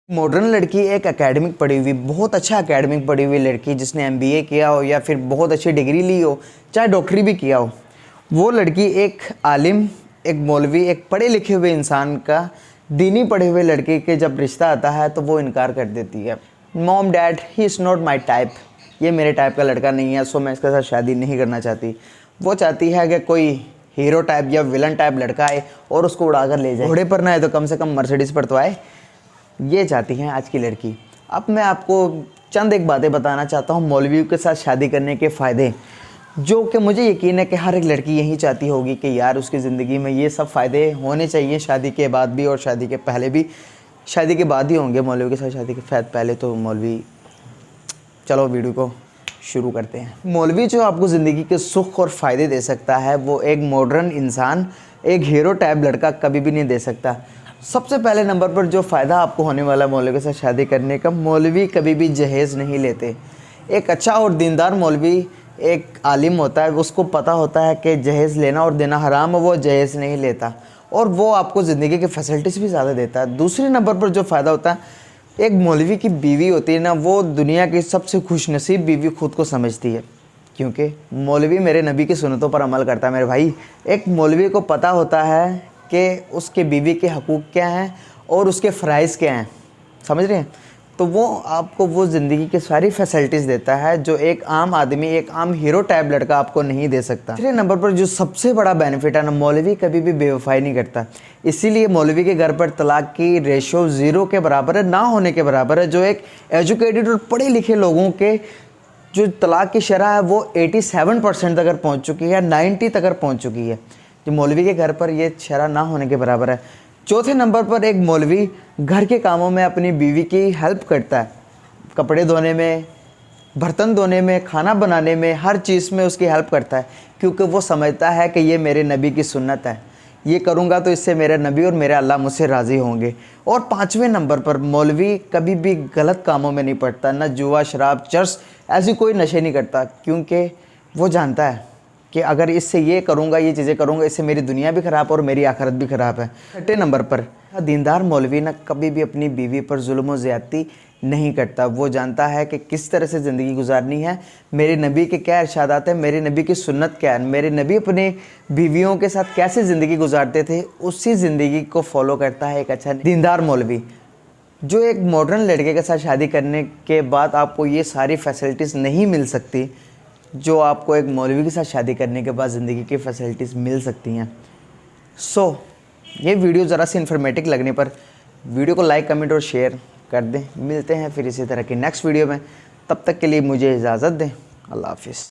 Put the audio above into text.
Modern लड़की एक academic पढ़ी हुई, बहुत अच्छा एकेडमिक पढ़ी हुई लड़की जिसने एमबीए किया हो या फिर बहुत अच्छी डिग्री ली हो, चाहे डॉक्टरी भी किया हो, वो लड़की एक आलिम, एक मौलवी, एक पढ़े लिखे हुए इंसान का दीनी पढ़े हुए लड़के के जब रिश्ता आता है तो वो इनकार कर देती है। Mom dad he is not my type, ये मेरे टाइप का लड़का नहीं है, सो मैं इसके साथ शादी नहीं करना चाहती। वो चाहती है कि कोई हीरो टाइप या विलन टाइप लड़का आए और उसको उड़ा कर ले जाए। घोड़े पर ना आए तो कम से कम मर्सिडीज़ पर तो आए, ये चाहती हैं आज की लड़की। अब मैं आपको चंद एक बातें बताना चाहता हूँ मौलवियों के साथ शादी करने के फ़ायदे, जो कि मुझे यकीन है कि हर एक लड़की यही चाहती होगी कि यार उसकी ज़िंदगी में ये सब फ़ायदे होने चाहिए, शादी के बाद भी और शादी के पहले भी। शादी के बाद ही होंगे मौलवी के साथ शादी के फ़ायदे, पहले तो मौलवी। चलो वीडियो को शुरू करते हैं। मौलवी जो आपको ज़िंदगी के सुख और फ़ायदे दे सकता है वो एक मॉडर्न इंसान, एक हीरो टाइप लड़का कभी भी नहीं दे सकता। सबसे पहले नंबर पर जो फ़ायदा आपको होने वाला मौलवी के साथ शादी करने का, मौलवी कभी भी जहेज़ नहीं लेते। एक अच्छा और दीनदार मौलवी एक आलिम होता है, उसको पता होता है कि जहेज़ लेना और देना हराम है, वो जहेज़ नहीं लेता और वो आपको ज़िंदगी की फैसिलिटीज़ भी ज़्यादा देता है। दूसरे नंबर पर जो फ़ायदा होता है, एक मौलवी की बीवी होती है ना, वो दुनिया की सबसे खुशनसीब बीवी खुद को समझती है, क्योंकि मौलवी मेरे नबी की सुन्नतों पर अमल करता है। मेरे भाई, एक मौलवी को पता होता है कि उसके बीवी के हकूक़ क्या हैं और उसके फ़राइज़ क्या हैं, समझ रहे हैं? तो वो आपको वो ज़िंदगी की सारी फैसिलिटीज़ देता है जो एक आम आदमी, एक आम हीरो टाइप लड़का आपको नहीं दे सकता। तीसरे नंबर पर जो सबसे बड़ा बेनिफिट है ना, मौलवी कभी भी बेवफाई नहीं करता। इसीलिए मौलवी के घर पर तलाक की रेशो 0 के बराबर है, ना होने के बराबर है। जो एक एजुकेटेड और पढ़े लिखे लोगों के जो तलाक की शरह है वो 87% तक पहुँच चुकी है, 90 तक पहुँच चुकी है। जो मौलवी के घर पर ये शरह ना होने के बराबर है। चौथे नंबर पर एक मौलवी घर के कामों में अपनी बीवी की हेल्प करता है, कपड़े धोने में, बर्तन धोने में, खाना बनाने में, हर चीज़ में उसकी हेल्प करता है, क्योंकि वो समझता है कि ये मेरे नबी की सुन्नत है, ये करूँगा तो इससे मेरे नबी और मेरे अल्लाह मुझसे राज़ी होंगे। और पाँचवें नंबर पर मौलवी कभी भी गलत कामों में नहीं पड़ता, ना जुआ, शराब, चर्स, ऐसी कोई नशे नहीं करता, क्योंकि वो जानता है कि अगर इससे ये करूँगा, ये चीज़ें करूँगा, इससे मेरी दुनिया भी ख़राब और मेरी आखिरत भी ख़राब है। छठे नंबर पर दीनदार मौलवी ना कभी भी अपनी बीवी पर जुल्म और ज़्यादती नहीं करता। वो जानता है कि किस तरह से ज़िंदगी गुजारनी है, मेरे नबी के क्या इरशादात हैं, मेरे नबी की सुन्नत क्या है, मेरे नबी अपने बीवियों के साथ कैसे ज़िंदगी गुजारते थे, उसी ज़िंदगी को फॉलो करता है एक अच्छा दीनदार मौलवी। जो एक मॉडर्न लड़के के साथ शादी करने के बाद आपको ये सारी फैसिलिटीज़ नहीं मिल सकती जो आपको एक मौलवी के साथ शादी करने के बाद ज़िंदगी की फ़ैसिलिटीज़ मिल सकती हैं। ये वीडियो ज़रा सी इन्फॉर्मेटिव लगने पर वीडियो को लाइक, कमेंट और शेयर कर दें। मिलते हैं फिर इसी तरह की नेक्स्ट वीडियो में, तब तक के लिए मुझे इजाज़त दें। अल्लाह हाफ़िज़।